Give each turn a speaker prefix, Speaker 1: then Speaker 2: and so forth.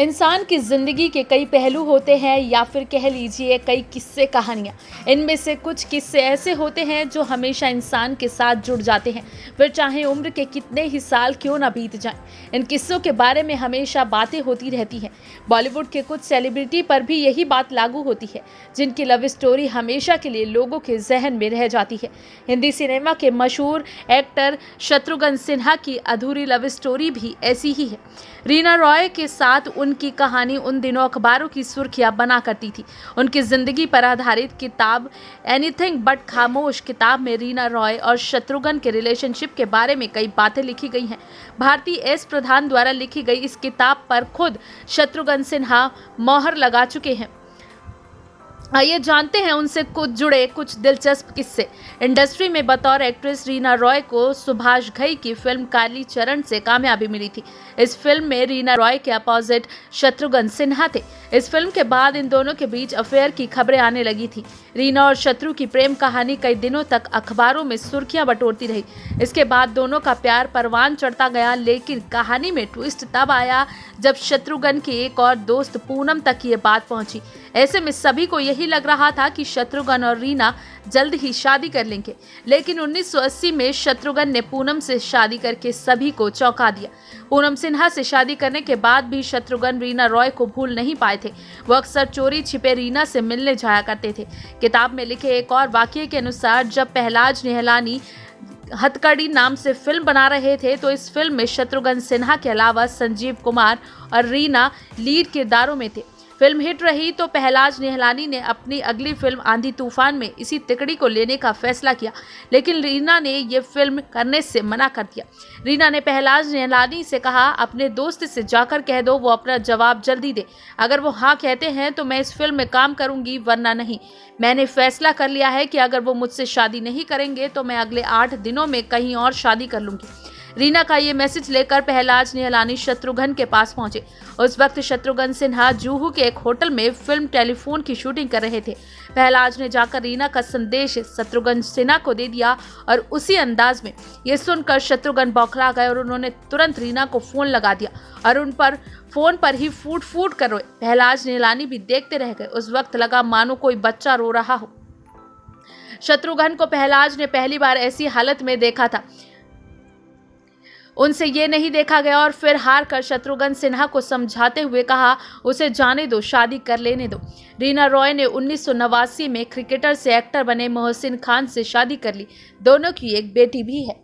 Speaker 1: इंसान की ज़िंदगी के कई पहलू होते हैं या फिर कह लीजिए कई किस्से कहानियाँ। इनमें से कुछ किस्से ऐसे होते हैं जो हमेशा इंसान के साथ जुड़ जाते हैं, फिर चाहे उम्र के कितने ही साल क्यों ना बीत जाएं। इन किस्सों के बारे में हमेशा बातें होती रहती हैं। बॉलीवुड के कुछ सेलिब्रिटी पर भी यही बात लागू होती है, जिनकी लव स्टोरी हमेशा के लिए लोगों के जहन में रह जाती है। हिंदी सिनेमा के मशहूर एक्टर शत्रुघ्न सिन्हा की अधूरी लव स्टोरी भी ऐसी ही है। रीना रॉय के साथ उनकी कहानी उन दिनों अखबारों की सुर्खियां बना करती थी। उनकी जिंदगी पर आधारित किताब एनीथिंग बट खामोश किताब में रीना रॉय और शत्रुघ्न के रिलेशनशिप के बारे में कई बातें लिखी गई हैं। भारती एस प्रधान द्वारा लिखी गई इस किताब पर खुद शत्रुघ्न सिन्हा मोहर लगा चुके हैं। आइए जानते हैं उनसे कुछ जुड़े कुछ दिलचस्प किस्से। इंडस्ट्री में बतौर एक्ट्रेस रीना रॉय को सुभाष घई की फिल्म काली चरण से कामयाबी मिली थी। इस फिल्म में रीना रॉय के अपोजिट शत्रुघ्न सिन्हा थे। इस फिल्म के बाद इन दोनों के बीच अफेयर की खबरें आने लगी थी। रीना और शत्रु की प्रेम कहानी कई दिनों तक अखबारों में सुर्खियां बटोरती रही। इसके बाद दोनों का प्यार परवान चढ़ता गया, लेकिन कहानी में ट्विस्ट तब आया जब शत्रुघ्न की एक और दोस्त पूनम तक ये बात पहुंची। ऐसे में सभी को यही लग रहा था कि शत्रुघ्न और रीना जल्द ही शादी कर लेंगे, लेकिन 1980 में शत्रुघ्न ने पूनम से शादी करके सभी को चौंका दिया। पूनम सिन्हा से शादी करने के बाद भी शत्रुघ्न रीना रॉय को भूल नहीं पाए थे। वो अक्सर चोरी छिपे रीना से मिलने जाया करते थे। किताब में लिखे एक और वाकये के अनुसार जब पहलाज निहलानी हथकड़ी नाम से फिल्म बना रहे थे तो इस फिल्म में शत्रुघ्न सिन्हा के अलावा संजीव कुमार और रीना लीड किरदारों में थे। फिल्म हिट रही तो पहलाज निहलानी ने अपनी अगली फिल्म आंधी तूफान में इसी तिकड़ी को लेने का फैसला किया, लेकिन रीना ने ये फिल्म करने से मना कर दिया। रीना ने पहलाज निहलानी से कहा, अपने दोस्त से जाकर कह दो वो अपना जवाब जल्दी दे। अगर वो हाँ कहते हैं तो मैं इस फिल्म में काम करूंगी, वरना नहीं। मैंने फैसला कर लिया है कि अगर वो मुझसे शादी नहीं करेंगे तो मैं अगले 8 दिनों में कहीं और शादी कर लूंगी। रीना का ये मैसेज लेकर पहलाज निहलानी शत्रुघ्न के पास पहुंचे। उस वक्त शत्रुघ्न सिन्हा जुहू के एक होटल में फिल्म टेलीफोन की शूटिंग कर रहे थे। पहलाज ने जाकर रीना का संदेश शत्रुघ्न सिन्हा को दे दिया और उसी अंदाज में ये सुनकर शत्रुघ्न बौखला गए और उन्होंने तुरंत रीना को फोन लगा दिया और उन पर फोन पर ही फूट फूट कर रोए। पहलाज निहलानी भी देखते रह गए। उस वक्त लगा मानो कोई बच्चा रो रहा हो। शत्रुघ्न को पहलाज ने पहली बार ऐसी हालत में देखा था, उनसे ये नहीं देखा गया और फिर हार कर शत्रुघ्न सिन्हा को समझाते हुए कहा, उसे जाने दो, शादी कर लेने दो। रीना रॉय ने 1989 में क्रिकेटर से एक्टर बने मोहसिन खान से शादी कर ली। दोनों की एक बेटी भी है।